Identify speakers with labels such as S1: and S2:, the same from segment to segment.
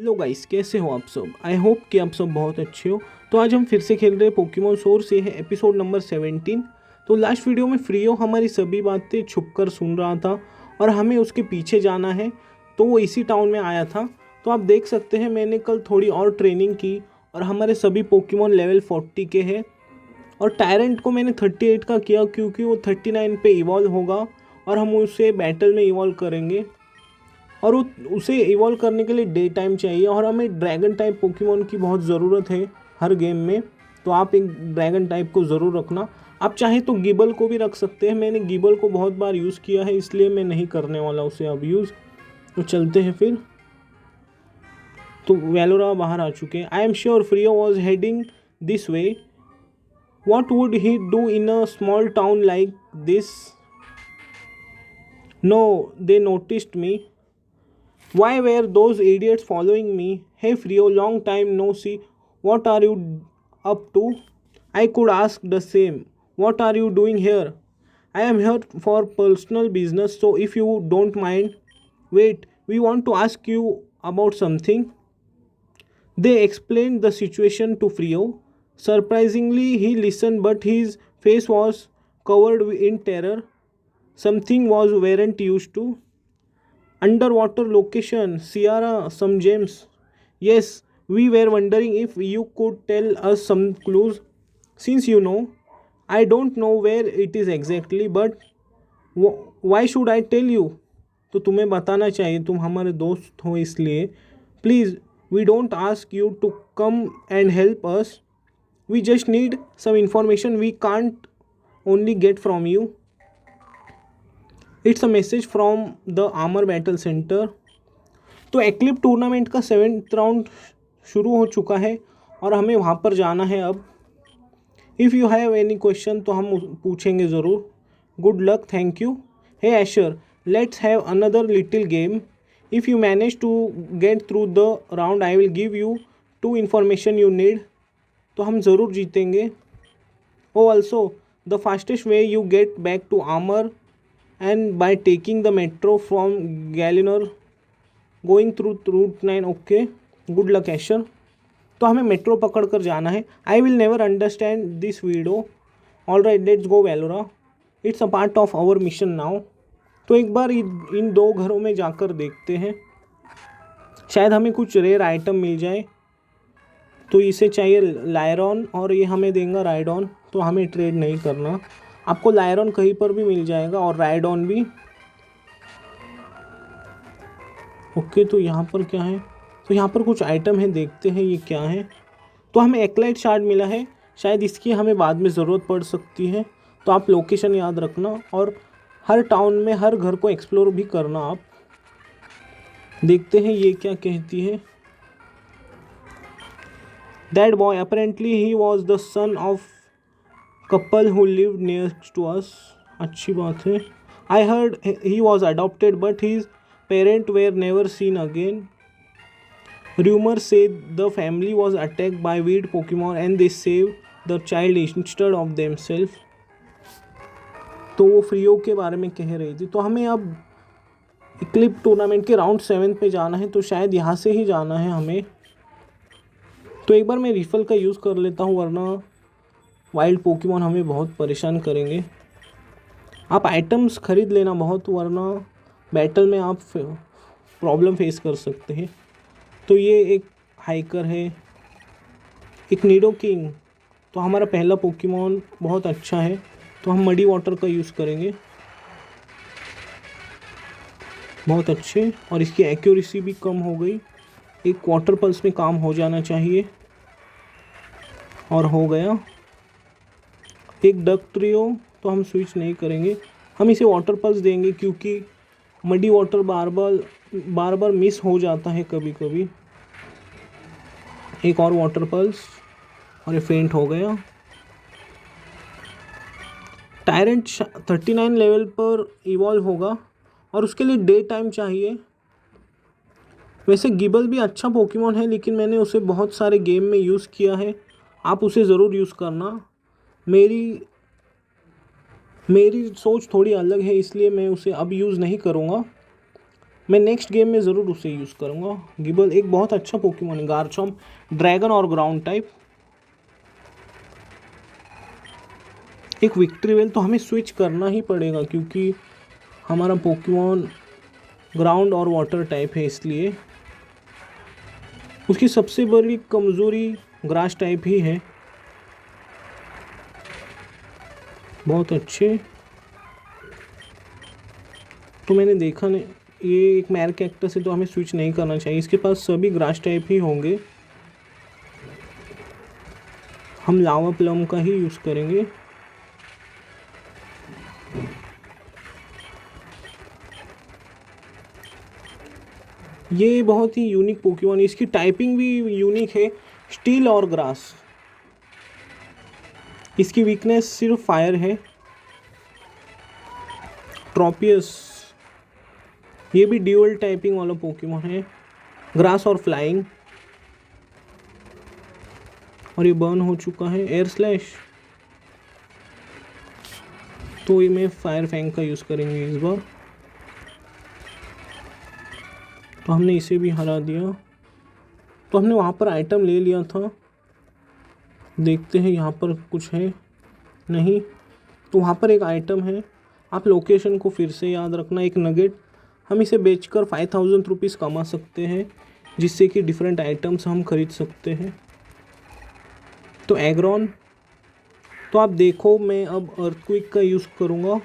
S1: Hello guys, कैसे हो आप सब। आई होप कि आप सब बहुत अच्छे हो। तो आज हम फिर से खेल रहे हैं पोकेमॉन सोर्स। से है एपिसोड नंबर 17। तो लास्ट वीडियो में फ्रीओ हमारी सभी बातें छुपकर सुन रहा था और हमें उसके पीछे जाना है। तो वो इसी टाउन में आया था। तो आप देख सकते हैं मैंने कल थोड़ी और ट्रेनिंग की और हमारे सभी पोकेमॉन लेवल 40 के हैं। और टायरेंट को मैंने 38 का किया क्योंकि वो 39 पे इवॉल्व होगा और हम उसे बैटल में इवॉल्व करेंगे। और उसे इवॉल्व करने के लिए डे टाइम चाहिए और हमें ड्रैगन टाइप पोकेमॉन की बहुत ज़रूरत है हर गेम में। तो आप एक ड्रैगन टाइप को ज़रूर रखना। आप चाहे तो गिबल को भी रख सकते हैं। मैंने गिबल को बहुत बार यूज़ किया है इसलिए मैं नहीं करने वाला उसे अब यूज़। तो चलते हैं फिर। तो वेलोरा बाहर आ चुके हैं। I am sure Freo was heading this way. What would he do in a small town like this? No, they noticed me. Why were those idiots following me? Hey Frio, long time no see. What are you up to? I could ask the same. What are you doing here? I am here for personal business, so if you don't mind. Wait, we want to ask you about something. They explained the situation to Frio. Surprisingly, he listened, but his face was covered in terror. Something was weren't used to. Underwater location, Sierra, some gems. Yes, we were wondering if you could tell us some clues. Since you know, I don't know where it is exactly, but why should I tell you? तो तुम्हें बताना चाहिए, तुम हमारे दोस्त हो इसलिए। Please, we don't ask you to come and help us. We just need some information we can't only get from you. It's a message from the armour battle centre. तो एक्लिप टूर्नामेंट का 7th round शुरू हो चुका है और हमें वहाँ पर जाना है अब। If you have any question तो हम पूछेंगे ज़रूर। Good luck, thank you. Hey Asher, let's have another little game. If you manage to get through the round I will give you 2 information you need. तो हम ज़रूर जीतेंगे। Oh also the fastest way you get back to armour and by taking the metro from Galinor going through route 9. Okay, good luck Asher. तो हमें metro पकड़ कर जाना है। I will never understand this video. All right, let's go Velora. It's a part of our mission now. तो एक बार इन 2 घरों में जाकर देखते हैं, शायद हमें कुछ रेयर आइटम मिल जाए। तो इसे चाहिए लायरॉन और ये हमें देगा राइडॉन। तो हमें ट्रेड नहीं करना। आपको लायरॉन कहीं पर भी मिल जाएगा और राइडॉन भी। ओके, तो यहाँ पर क्या है? तो यहाँ पर कुछ आइटम है, देखते हैं ये क्या है। तो हमें एक्लाइट शार्ड मिला है, शायद इसकी हमें बाद में ज़रूरत पड़ सकती है। तो आप लोकेशन याद रखना और हर टाउन में हर घर को एक्सप्लोर भी करना। आप देखते हैं ये क्या कहती है। That boy apparently he was the son of couple who lived nearest to us. अच्छी बात है। I heard he was adopted but his parent were never seen again. Rumors say the family was attacked by weird Pokemon and they saved the child instead of themselves. तो वो फ्रीओ के बारे में कह रही थी। तो हमें अब इक्लिप टूर्नामेंट के राउंड 7 पे जाना है, तो शायद यहाँ से ही जाना है हमें। तो एक बार मैं रिफल का यूज़ कर लेता हूँ, वरना वाइल्ड पोकेमॉन हमें बहुत परेशान करेंगे। आप आइटम्स खरीद लेना बहुत, वरना बैटल में आप प्रॉब्लम फेस कर सकते हैं। तो ये एक हाइकर है, एक नीडो किंग। तो हमारा पहला पोकेमॉन बहुत अच्छा है, तो हम मडी वाटर का यूज़ करेंगे। बहुत अच्छे, और इसकी एक्यूरेसी भी कम हो गई। एक वाटर पल्स में काम हो जाना चाहिए, और हो गया। एक डक ट्रियो, तो हम स्विच नहीं करेंगे, हम इसे वाटर पल्स देंगे क्योंकि मडी वाटर बार बार मिस हो जाता है कभी कभी। एक और वाटर पल्स और ये फेंट हो गया। टायरेंट 39 लेवल पर इवॉल्व होगा और उसके लिए डे टाइम चाहिए। वैसे गिबल भी अच्छा पोकेमॉन है, लेकिन मैंने उसे बहुत सारे गेम में यूज़ किया है। आप उसे ज़रूर यूज़ करना। मेरी सोच थोड़ी अलग है, इसलिए मैं उसे अब यूज़ नहीं करूँगा। मैं नेक्स्ट गेम में ज़रूर उसे यूज़ करूँगा। गिबल एक बहुत अच्छा पोकेमॉन है। गार्चॉम्प ड्रैगन और ग्राउंड टाइप। एक विक्ट्री वेल, तो हमें स्विच करना ही पड़ेगा क्योंकि हमारा पोकेमॉन ग्राउंड और वाटर टाइप है, इसलिए उसकी सबसे बड़ी कमज़ोरी ग्रास टाइप ही है। बहुत अच्छे। तो मैंने देखा नहीं, ये एक मैर कैक्टस है तो हमें स्विच नहीं करना चाहिए, इसके पास सभी ग्रास टाइप ही होंगे। हम लावा प्लम का ही यूज़ करेंगे। ये बहुत ही यूनिक पोकेमॉन, इसकी टाइपिंग भी यूनिक है, स्टील और ग्रास। इसकी वीकनेस सिर्फ फायर है। ट्रोपियस, ये भी ड्यूअल टाइपिंग वाला पोकेमॉन है, ग्रास और फ्लाइंग। और ये बर्न हो चुका है। एयर स्लैश, तो ये मैं फायर फैंग का यूज़ करेंगे इस बार। तो हमने इसे भी हरा दिया। तो हमने वहाँ पर आइटम ले लिया था। देखते हैं यहाँ पर कुछ है नहीं। तो वहाँ पर एक आइटम है, आप लोकेशन को फिर से याद रखना। एक नगेट, हम इसे बेचकर 5000 रुपीज़ कमा सकते हैं, जिससे कि डिफरेंट आइटम्स हम खरीद सकते हैं। तो एग्रॉन, तो आप देखो मैं अब अर्थक्विक का यूज़ करूँगा।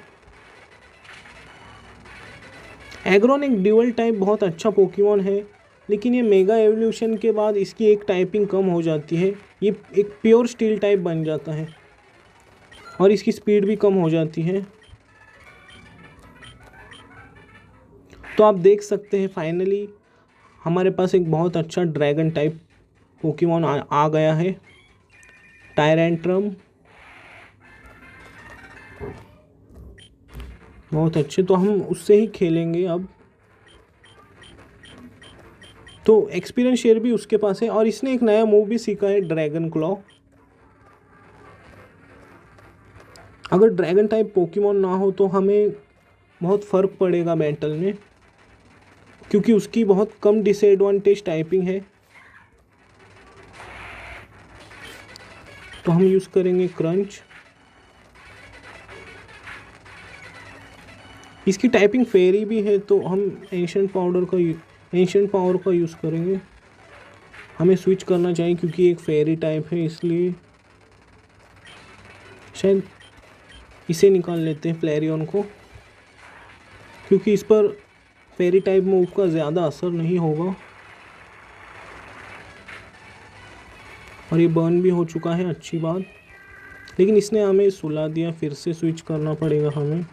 S1: एग्रॉन एक ड्यूअल टाइप बहुत अच्छा पोकेमॉन है, लेकिन ये मेगा एवोल्यूशन के बाद इसकी एक टाइपिंग कम हो जाती है, ये एक प्योर स्टील टाइप बन जाता है और इसकी स्पीड भी कम हो जाती है। तो आप देख सकते हैं फाइनली हमारे पास एक बहुत अच्छा ड्रैगन टाइप पोकेमॉन आ गया है, टायरेंट्रम। बहुत अच्छे, तो हम उससे ही खेलेंगे अब। तो एक्सपीरियंस शेयर भी उसके पास है और इसने एक नया मूव भी सीखा है, ड्रैगन क्लॉ। अगर ड्रैगन टाइप पोकेमॉन ना हो तो हमें बहुत फ़र्क पड़ेगा बैटल में, क्योंकि उसकी बहुत कम डिसएडवांटेज टाइपिंग है। तो हम यूज़ करेंगे क्रंच। इसकी टाइपिंग फेरी भी है, तो हम एंशिएंट पावर का यूज़ करेंगे। हमें स्विच करना चाहिए क्योंकि एक फेरी टाइप है, इसलिए शायद इसे निकाल लेते हैं, फ्लैरियन को, क्योंकि इस पर फेरी टाइप मूव का ज़्यादा असर नहीं होगा। और ये बर्न भी हो चुका है, अच्छी बात। लेकिन इसने हमें सुला दिया, फिर से स्विच करना पड़ेगा हमें।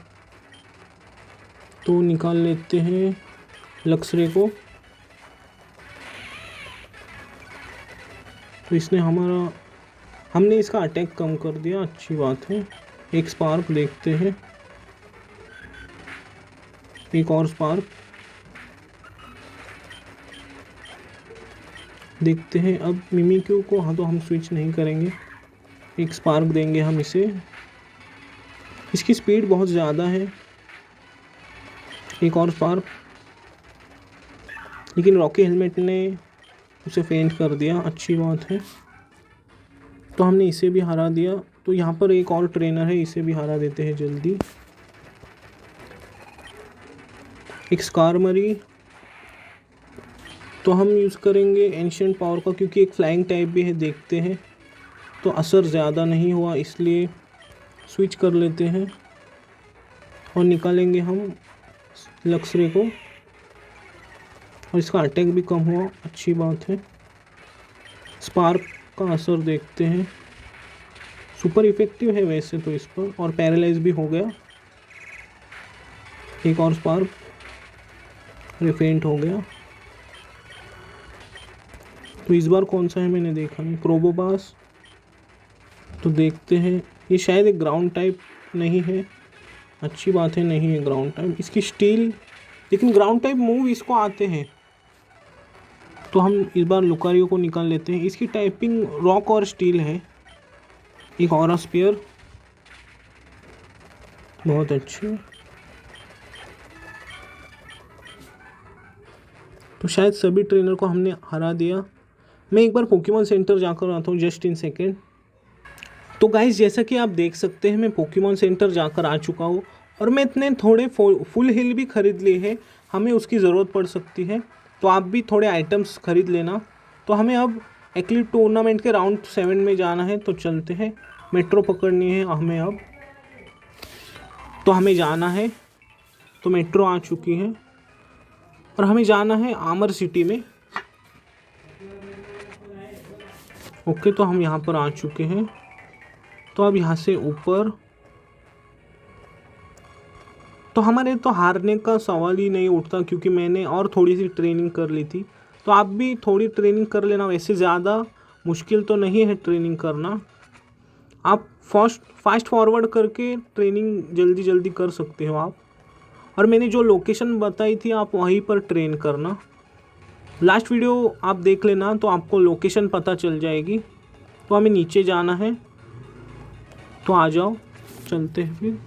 S1: तो निकाल लेते हैं लक्सरे को। तो इसने हमने इसका अटैक कम कर दिया, अच्छी बात है। एक स्पार्क देखते हैं, एक और स्पार्क देखते हैं। अब मिमिक्यू को, हाँ, तो हम स्विच नहीं करेंगे, एक स्पार्क देंगे हम इसे। इसकी स्पीड बहुत ज़्यादा है। एक और स्पार्क, लेकिन रॉकी हेलमेट ने उसे फेंट कर दिया, अच्छी बात है। तो हमने इसे भी हरा दिया। तो यहाँ पर एक और ट्रेनर है, इसे भी हरा देते हैं जल्दी। एक स्कारमरी, तो हम यूज़ करेंगे एंशिएंट पावर का, क्योंकि एक फ्लाइंग टाइप भी है, देखते हैं। तो असर ज़्यादा नहीं हुआ, इसलिए स्विच कर लेते हैं और निकालेंगे हम लक्सरे को। और इसका अटैक भी कम हुआ, अच्छी बात है। स्पार्क का असर देखते हैं, सुपर इफेक्टिव है वैसे तो इस पर, और पैरालाइज भी हो गया। एक और स्पार्क, रिफेंट हो गया। तो इस बार कौन सा है मैंने देखा नहीं, प्रोबोपास। तो देखते हैं, ये शायद एक ग्राउंड टाइप नहीं है, अच्छी बात है, नहीं है ग्राउंड टाइप। इसकी स्टील, लेकिन ग्राउंड टाइप मूव इसको आते हैं। तो हम इस बार लुकारियो को निकाल लेते हैं। इसकी टाइपिंग रॉक और स्टील है। एक ऑरा स्पीयर, बहुत अच्छे। तो शायद सभी ट्रेनर को हमने हरा दिया। मैं एक बार पोकेमॉन सेंटर जाकर आता हूँ जस्ट इन सेकेंड। तो गाइस जैसा कि आप देख सकते हैं मैं पोकेमॉन सेंटर जाकर आ चुका हूँ और मैं इतने थोड़े फुल हिल भी ख़रीद लिए हैं, हमें उसकी ज़रूरत पड़ सकती है, तो आप भी थोड़े आइटम्स ख़रीद लेना। तो हमें अब एक्लिप टूर्नामेंट के राउंड 7 में जाना है, तो चलते हैं। मेट्रो पकड़नी है हमें अब, तो हमें जाना है। तो मेट्रो आ चुकी है और हमें जाना है आमर सिटी में। ओके, तो हम यहाँ पर आ चुके हैं। तो अब यहाँ से ऊपर, तो हमारे तो हारने का सवाल ही नहीं उठता क्योंकि मैंने और थोड़ी सी ट्रेनिंग कर ली थी। तो आप भी थोड़ी ट्रेनिंग कर लेना, वैसे ज़्यादा मुश्किल तो नहीं है ट्रेनिंग करना। आप फास्ट फॉरवर्ड करके ट्रेनिंग जल्दी जल्दी कर सकते हो आप। और मैंने जो लोकेशन बताई थी आप वहीं पर ट्रेन करना। लास्ट वीडियो आप देख लेना तो आपको लोकेशन पता चल जाएगी। तो हमें नीचे जाना है, तो आ जाओ, चलते हैं फिर।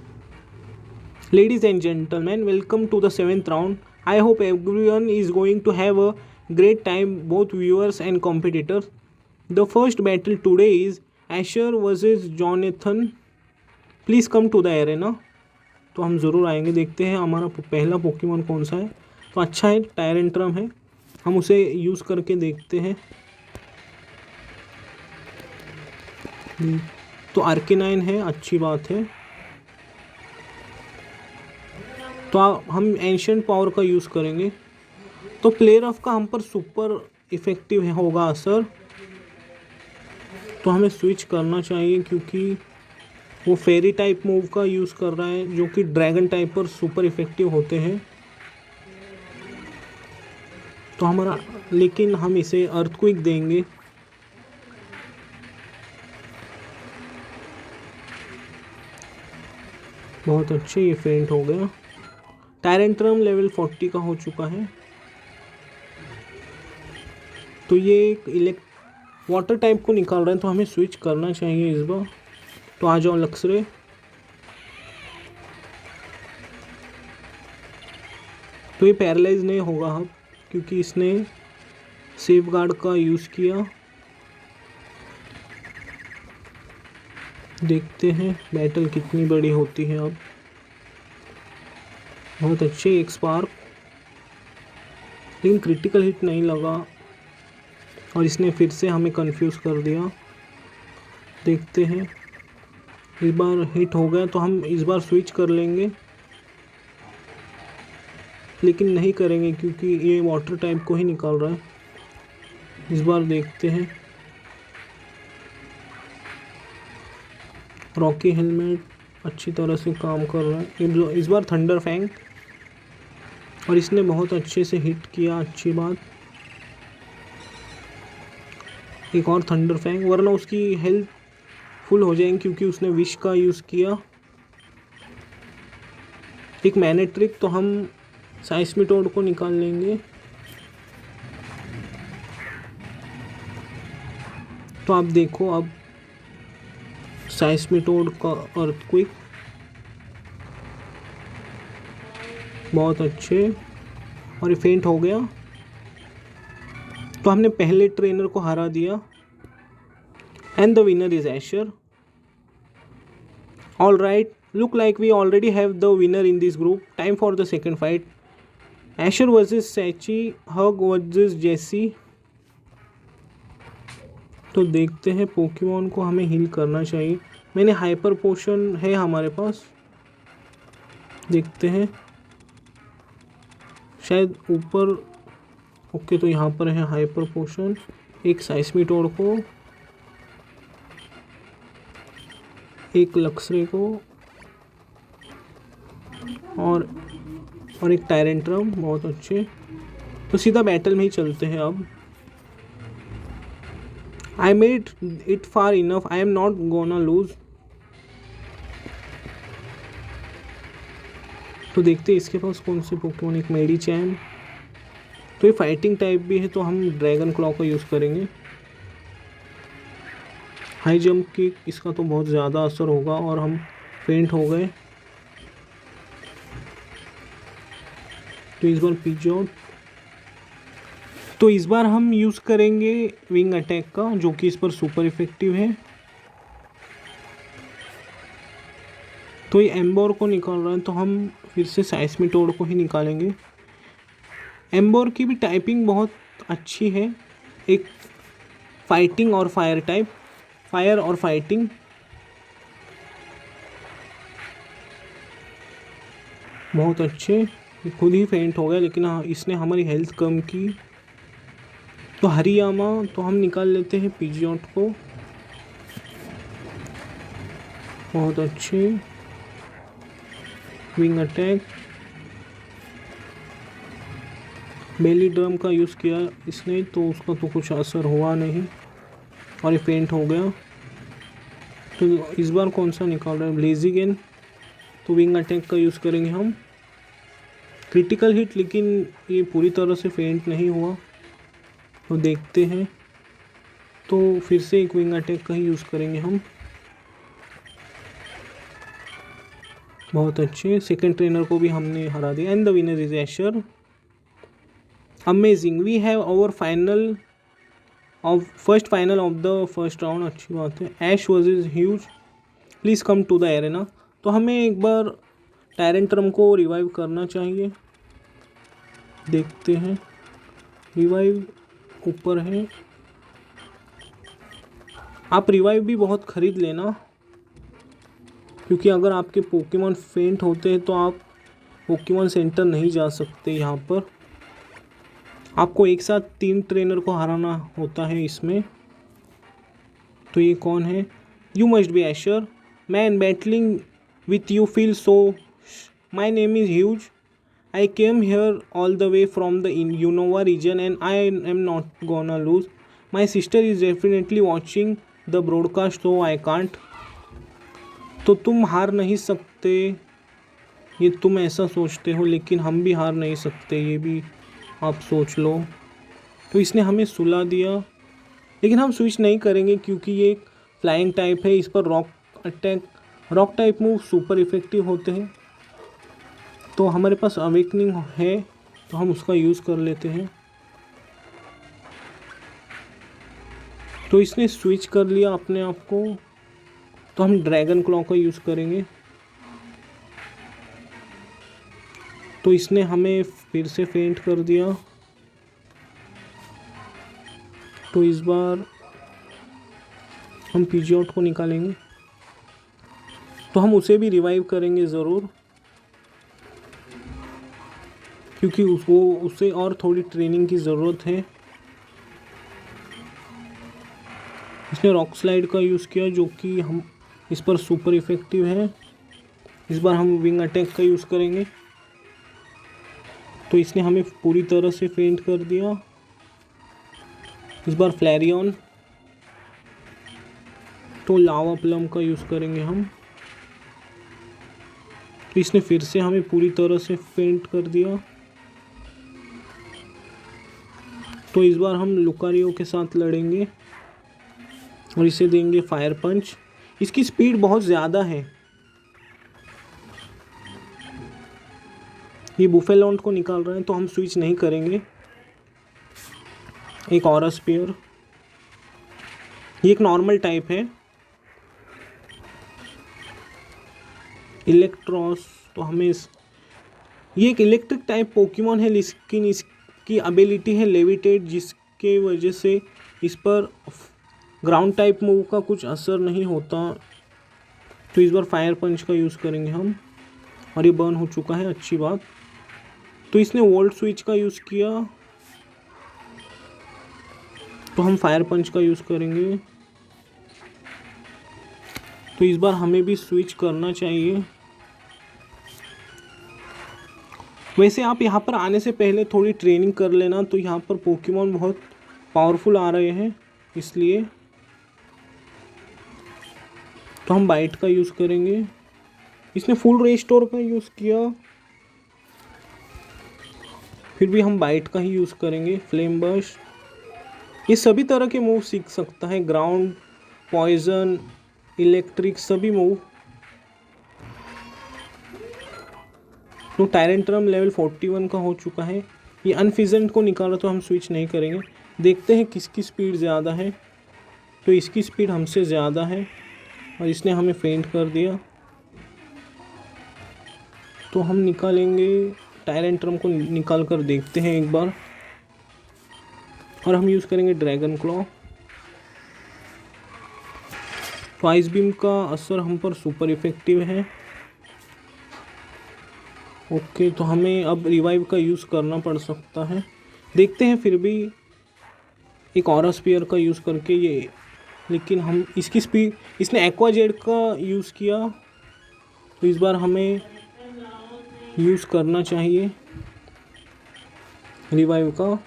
S1: Ladies and gentlemen, welcome to the 7th round. I hope everyone is going to have a great time, both viewers and competitors. The first battle today is Asher versus Jonathan. Please come to the arena. तो हम ज़रूर आएंगे। देखते हैं हमारा पहला Pokemon कौन सा है। तो अच्छा है, टायरेंट्रम है, हम उसे यूज़ करके देखते हैं। तो आर्केनाइन है, अच्छी बात है। तो हम एंशिएंट पावर का यूज़ करेंगे। तो प्लेयर ऑफ का हम पर सुपर इफ़ेक्टिव होगा असर, तो हमें स्विच करना चाहिए क्योंकि वो फेरी टाइप मूव का यूज़ कर रहा है जो कि ड्रैगन टाइप पर सुपर इफ़ेक्टिव होते हैं। तो हमारा, लेकिन हम इसे अर्थक्वेक देंगे। बहुत अच्छे, ये फेंट हो गया। टायरेंट्रम लेवल 40 का हो चुका है। तो ये एक वाटर टाइप को निकाल रहा है, तो हमें स्विच करना चाहिए इस बार। तो आ जाओ लक्सरे। तो ये पैरालाइज नहीं होगा अब क्योंकि इसने सेफ गार्ड का यूज़ किया। देखते हैं बैटल कितनी बड़ी होती है अब। बहुत अच्छे, एक स्पार्क, लेकिन क्रिटिकल हिट नहीं लगा और इसने फिर से हमें कंफ्यूज कर दिया। देखते हैं, इस बार हिट हो गया तो हम इस बार स्विच कर लेंगे, लेकिन नहीं करेंगे क्योंकि ये वाटर टाइप को ही निकाल रहा है। इस बार देखते हैं। रॉकी हेलमेट अच्छी तरह से काम कर रहा है। इस बार थंडर फैंग, और इसने बहुत अच्छे से हिट किया, अच्छी बात। एक और थंडर फैंग, वरना उसकी हेल्थ फुल हो जाएगी क्योंकि उसने विश का यूज़ किया। एक मैनेट्रिक, तो हम साइस्मिटोड को निकाल लेंगे। तो आप देखो अब साइस्मिटोड का अर्थक्वेक, बहुत अच्छे, और ये फेंट हो गया। तो हमने पहले ट्रेनर को हरा दिया। And the winner is Asher. All right, look like we already have the winner in this group. Time for the second fight, Asher versus Sachi, Hug versus Jesse. तो देखते हैं, पोकेमॉन को हमें हील करना चाहिए। मैंने हाइपर पोशन है हमारे पास, देखते हैं शायद ऊपर। ओके, तो यहाँ पर है हाइपर पोशन। एक साइस्मिटोड को, एक लक्सरे को, और एक टायरेंट्रम। बहुत अच्छे, तो सीधा बैटल में ही चलते हैं अब। I made it far enough. I am not gonna lose. तो देखते हैं इसके पास कौन से पोकेमॉन। एक मेडिचैम, तो ये फाइटिंग टाइप भी है, तो हम ड्रैगन क्लॉ का यूज़ करेंगे। हाई जंप की इसका तो बहुत ज़्यादा असर होगा और हम फेंट हो गए। तो इस बार पिजोट, तो इस बार हम यूज़ करेंगे विंग अटैक का, जो कि इस पर सुपर इफेक्टिव है। तो ये एम्बोर को निकाल रहा है, तो हम फिर से साइस्मिटोड को ही निकालेंगे। एम्बोर की भी टाइपिंग बहुत अच्छी है, एक फाइटिंग और फायर टाइप, फायर और फाइटिंग। बहुत अच्छे। खुद ही फेंट हो गया, लेकिन हाँ इसने हमारी हेल्थ कम की। तो हरियामा तो हम निकाल लेते हैं पीजियोट को। बहुत अच्छे। Wing attack. बेली ड्रम का यूज़ किया इसने, तो उसका तो कुछ असर हुआ नहीं और ये फेंट हो गया। तो इस बार कौन सा निकाल रहा है? ब्लेजिगन। तो विंग अटैक का यूज़ करेंगे हम। क्रिटिकल हिट, लेकिन ये पूरी तरह से फेंट नहीं हुआ, तो देखते हैं। तो फिर से एक विंग अटैक का ही यूज़ करेंगे हम। बहुत अच्छे। सेकंड ट्रेनर को भी हमने हरा दिया। And the winner is Asher. Amazing, we have our final of first final of the first round. अच्छी बात है। Ash versus Hughes, please come to the arena. तो हमें एक बार टायरेंट्रम को रिवाइव करना चाहिए। देखते हैं, रिवाइव ऊपर है। आप रिवाइव भी बहुत ख़रीद लेना, क्योंकि अगर आपके पोकेमॉन फेंट होते हैं तो आप पोकेमॉन सेंटर नहीं जा सकते। यहाँ पर आपको एक साथ 3 ट्रेनर को हराना होता है इसमें। तो ये कौन है? You must be Asher. Man battling with you feel so. My name is Hughes. I came here all the way from the Unova region and I am not gonna lose. My sister is definitely watching the broadcast, so I can't. तो तुम हार नहीं सकते, ये तुम ऐसा सोचते हो, लेकिन हम भी हार नहीं सकते, ये भी आप सोच लो। तो इसने हमें सुला दिया, लेकिन हम स्विच नहीं करेंगे क्योंकि ये एक फ्लाइंग टाइप है। इस पर rock attack, rock type move super effective होते हैं। तो हमारे पास अवेकनिंग है, तो हम उसका यूज़ कर लेते हैं। तो इसने स्विच कर लिया अपने आप को, तो हम ड्रैगन क्लॉ का यूज़ करेंगे। तो इसने हमें फिर से फेंट कर दिया। तो इस बार हम पीजियोट को निकालेंगे, तो हम उसे भी रिवाइव करेंगे ज़रूर, क्योंकि उसे और थोड़ी ट्रेनिंग की ज़रूरत है। इसने रॉक स्लाइड का यूज़ किया, जो कि हम इस पर सुपर इफेक्टिव है। इस बार हम विंग अटैक का यूज़ करेंगे, तो इसने हमें पूरी तरह से फेंट कर दिया। इस बार फ्लैरियन। तो लावा प्लम का यूज़ करेंगे हम, तो इसने फिर से हमें पूरी तरह से फेंट कर दिया। तो इस बार हम लुकारियो के साथ लड़ेंगे और इसे देंगे फायर पंच। इसकी स्पीड बहुत ज़्यादा है। ये बुफेलॉन्ट को निकाल रहे हैं, तो हम स्विच नहीं करेंगे। एक ऑरा स्पीयर, ये एक नॉर्मल टाइप है। इलेक्ट्रॉस, तो हमें ये एक इलेक्ट्रिक टाइप पोकेमॉन है, लेकिन इसकी एबिलिटी है लेविटेट, जिसके वजह से इस पर ग्राउंड टाइप मूव का कुछ असर नहीं होता। तो इस बार फायर पंच का यूज़ करेंगे हम, और ये बर्न हो चुका है, अच्छी बात। तो इसने वोल्ट स्विच का यूज़ किया, तो हम फायर पंच का यूज़ करेंगे। तो इस बार हमें भी स्विच करना चाहिए। वैसे आप यहाँ पर आने से पहले थोड़ी ट्रेनिंग कर लेना, तो यहाँ पर पोकेमॉन बहुत पावरफुल आ रहे हैं, इसलिए। तो हम बाइट का यूज़ करेंगे। इसने फुल रेस्टोर का यूज़ किया, फिर भी हम बाइट का ही यूज़ करेंगे। फ्लेम बर्स्ट, ये सभी तरह के मूव सीख सकता है, ग्राउंड, पॉइजन, इलेक्ट्रिक, सभी मूव। तो टायरेंट्रम लेवल 41 का हो चुका है। ये अनफिजेंट को निकाला तो हम स्विच नहीं करेंगे। देखते हैं किसकी स्पीड ज़्यादा है। तो इसकी स्पीड हमसे ज़्यादा है और इसने हमें फेंट कर दिया। तो हम निकालेंगे टायरेंट्रम को, निकाल कर देखते हैं एक बार। और हम यूज़ करेंगे ड्रैगन क्लॉ। तो आइस बीम का असर हम पर सुपर इफेक्टिव है। ओके, तो हमें अब रिवाइव का यूज़ करना पड़ सकता है। देखते हैं फिर भी एक ऑरा स्पीयर का यूज़ करके ये, लेकिन हम इसकी स्पीड, इसने एक्वा जेड का यूज़ किया तो इस बार हमें यूज़ करना चाहिए रिवाइव का।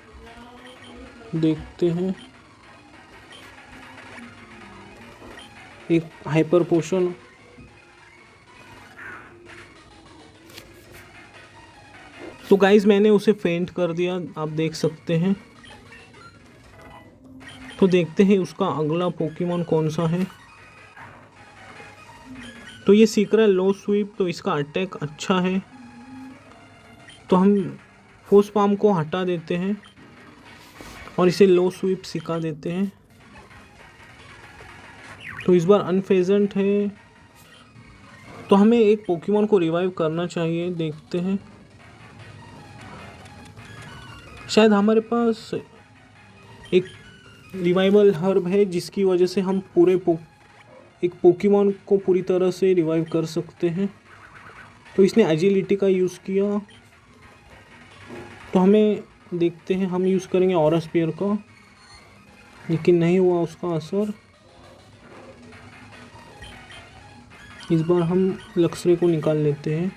S1: देखते हैं एक हाइपर पोशन। तो गाइस मैंने उसे फेंट कर दिया, आप देख सकते हैं। तो देखते हैं उसका अगला पोकेमॉन कौन सा है। तो ये सीख रहा है लो स्वीप, तो इसका अटैक अच्छा है। तो हम फोर्स पाम को हटा देते हैं और इसे लो स्वीप सिखा देते हैं। तो इस बार अनफेजेंट है, तो हमें एक पोकेमॉन को रिवाइव करना चाहिए। देखते हैं, शायद हमारे पास एक रिवाइवल हर्ब है जिसकी वजह से हम एक पोकेमॉन को पूरी तरह से रिवाइव कर सकते हैं। तो इसने एजिलिटी का यूज़ किया, तो हमें देखते हैं, हम यूज़ करेंगे ऑरा स्पीयर का, लेकिन नहीं हुआ उसका असर। इस बार हम लक्सरे को निकाल लेते हैं।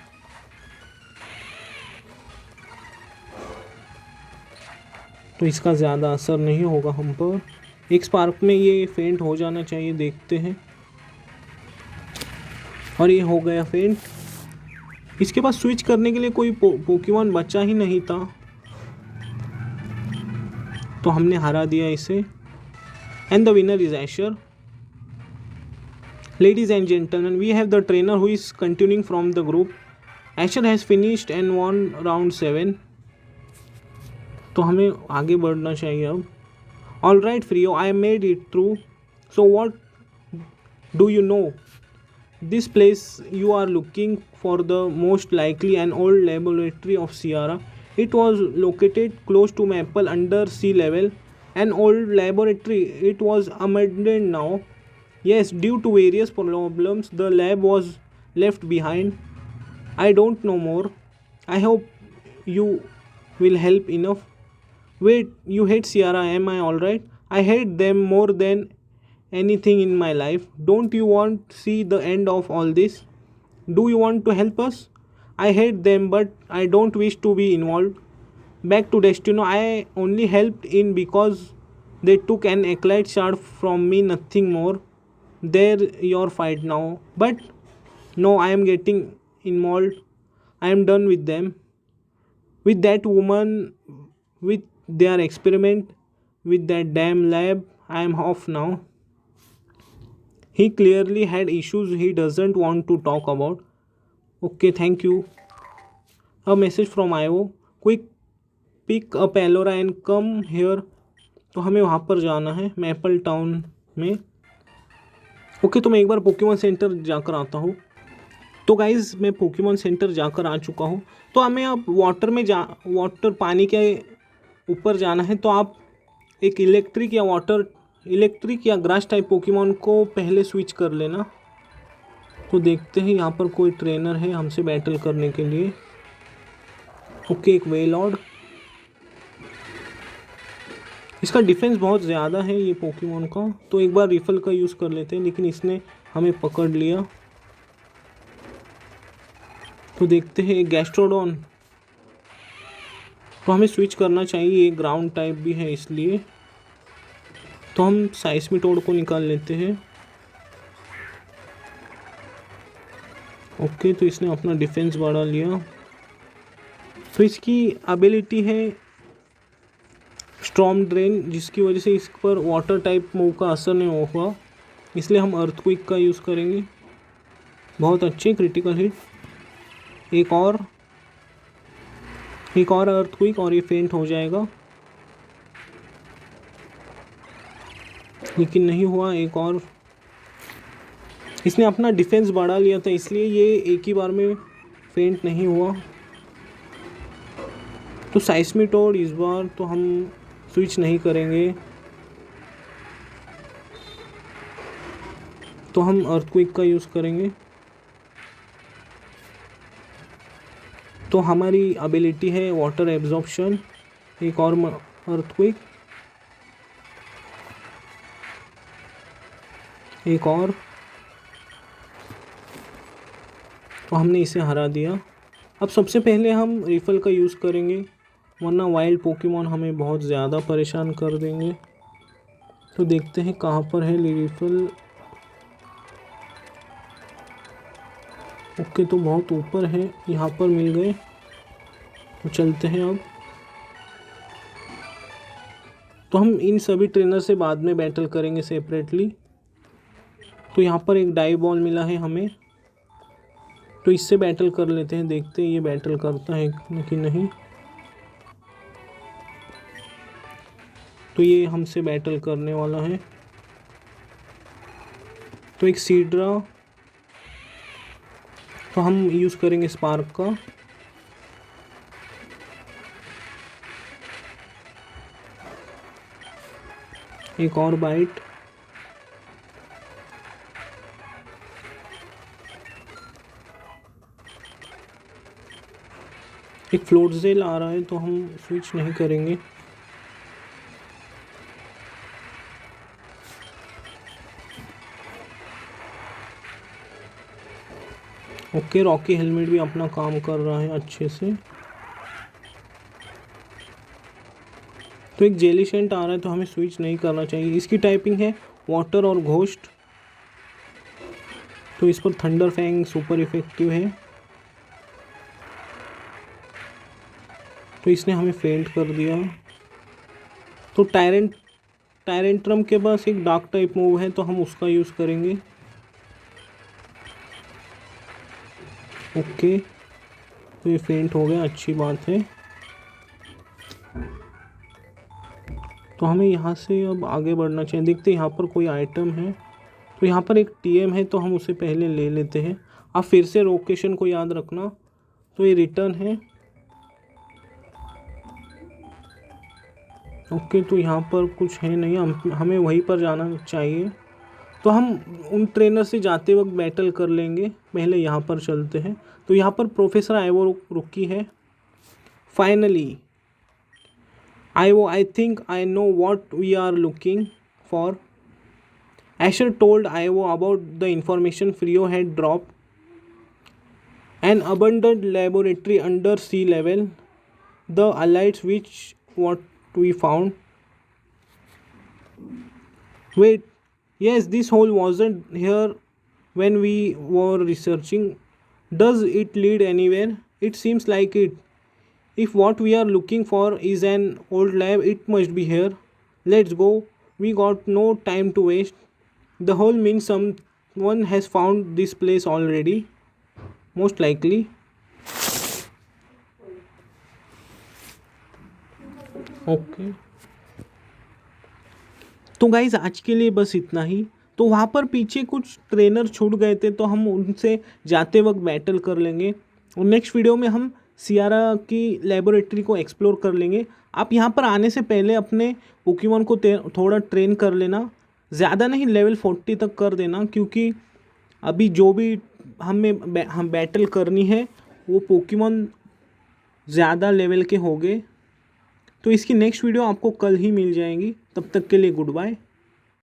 S1: तो इसका ज़्यादा असर नहीं होगा हम पर। एक स्पार्क में ये फेंट हो जाना चाहिए। देखते हैं, और ये हो गया फेंट। इसके पास स्विच करने के लिए कोई पोकेमॉन बचा ही नहीं था, तो हमने हरा दिया इसे। And the winner is Asher. Ladies and gentlemen, we have the trainer who is continuing from the group. Asher has finished and won round 7. तो हमें आगे बढ़ना चाहिए अब। All right, Frio, I made it through. So what do you know? This place you are looking for the most likely an old laboratory of Sierra. It was located close to Maple under sea level. An old laboratory. It was abandoned now. Yes, due to various problems, the lab was left behind. I don't know more. I hope you will help enough. Wait, you hate Sierra, am I alright? I hate them more than anything in my life. Don't you want to see the end of all this? Do you want to help us? I hate them, but I don't wish to be involved. Back to Destino, I only helped in because they took an Eclite shard from me, nothing more. They're your fight now, but no, I am getting involved. I am done with them, with that woman, with their experiment, with that damn lab. I am off now. He clearly had issues he doesn't want to talk about. Okay, thank you. A message from Io. Quick, pick up Elora and come here. तो हमें वहाँ पर जाना है maple town में। Okay, तो मैं एक बार पोकेमॉन सेंटर जाकर आता हूँ। तो गाइज़ मैं पोकेमॉन सेंटर जाकर आ चुका हूँ। तो हमें अब वाटर पानी के ऊपर जाना है। तो आप एक इलेक्ट्रिक या ग्रास टाइप पोकेमॉन को पहले स्विच कर लेना। तो देखते हैं यहाँ पर कोई ट्रेनर है हमसे बैटल करने के लिए। ओके, एक वेलॉर्ड। इसका डिफेंस बहुत ज़्यादा है ये पोकेमॉन का। तो एक बार रिफल का यूज़ कर लेते हैं, लेकिन इसने हमें पकड़ लिया। तो देखते हैं एक गैस्ट्रोडॉन। तो हमें स्विच करना चाहिए, ये ग्राउंड टाइप भी है इसलिए। तो हम साइस्मिटोड को निकाल लेते हैं। ओके, तो इसने अपना डिफेंस बढ़ा लिया। तो इसकी एबिलिटी है स्टॉर्म ड्रेन, जिसकी वजह से इस पर वाटर टाइप मूव का असर नहीं होगा, इसलिए हम अर्थक्विक का यूज़ करेंगे। बहुत अच्छे क्रिटिकल हिट। एक और एक और अर्थक्वेक और ये फेंट हो जाएगा, लेकिन नहीं हुआ। एक और, इसने अपना डिफेंस बढ़ा लिया था इसलिए ये एक ही बार में फेंट नहीं हुआ। तो साइस्मिटोड इस बार तो हम स्विच नहीं करेंगे, तो हम अर्थक्वेक का यूज़ करेंगे। तो हमारी एबिलिटी है वाटर एब्जॉर्प्शन। एक और अर्थक्वेक, एक और, तो हमने इसे हरा दिया। अब सबसे पहले हम रिफल का यूज़ करेंगे, वरना वाइल्ड पोकेमॉन हमें बहुत ज़्यादा परेशान कर देंगे। तो देखते हैं कहाँ पर है रिफल। ओके, तो बहुत ऊपर है, यहाँ पर मिल गए। तो चलते हैं अब। तो हम इन सभी ट्रेनर से बाद में बैटल करेंगे सेपरेटली। तो यहाँ पर एक डाई बॉल मिला है हमें, तो इससे बैटल कर लेते हैं, देखते हैं ये बैटल करता है कि नहीं। तो ये हमसे बैटल करने वाला है। तो एक सीड्रा, तो हम यूज़ करेंगे स्पार्क का। एक और बाइट, एक फ्लोटजेल आ रहा है तो हम स्विच नहीं करेंगे। ओके, रॉकी हेलमेट भी अपना काम कर रहा है अच्छे से। तो एक जेलीसेंट आ रहा है तो हमें स्विच नहीं करना चाहिए। इसकी टाइपिंग है वाटर और घोस्ट, तो इस पर थंडर फैंग सुपर इफेक्टिव है। तो इसने हमें फेल्ट कर दिया। तो टायरेंट्रम के पास एक डार्क टाइप मूव है तो हम उसका यूज़ करेंगे। ओके, तो ये फेंट हो गया, अच्छी बात है। तो हमें यहाँ से अब आगे बढ़ना चाहिए। देखते हैं यहाँ पर कोई आइटम है। तो यहाँ पर एक टीएम है तो हम उसे पहले ले लेते हैं। आप फिर से लोकेशन को याद रखना। तो ये रिटर्न है। ओके, तो यहाँ पर कुछ है नहीं, हमें वहीं पर जाना चाहिए। तो हम उन ट्रेनर से जाते वक्त बैटल कर लेंगे, पहले यहाँ पर चलते हैं। तो यहाँ पर प्रोफेसर आइवो रुकी है। Finally Ivo, I think I know what we are looking for. Asher told Io about the information Frio had dropped. An abandoned laboratory under sea level. The alights which what we found. Wait, yes, this hole wasn't here when we were researching. Does it lead anywhere? It seems like it. If what we are looking for is an old lab, it must be here. Let's go. We got no time to waste. The hole means someone has found this place already, most likely. Okay, तो guys आज के लिए बस इतना ही। तो वहाँ पर पीछे कुछ ट्रेनर छूट गए थे तो हम उनसे जाते वक्त बैटल कर लेंगे, और नेक्स्ट वीडियो में हम सियारा की लेबोरेटरी को एक्सप्लोर कर लेंगे। आप यहाँ पर आने से पहले अपने पोकेमॉन को थोड़ा ट्रेन कर लेना, ज़्यादा नहीं, लेवल 40 तक कर देना, क्योंकि अभी जो भी हम बैटल करनी है वो पोकेमॉन ज़्यादा लेवल के हो गए। तो इसकी नेक्स्ट वीडियो आपको कल ही मिल जाएगी। तब तक के लिए गुड बाय।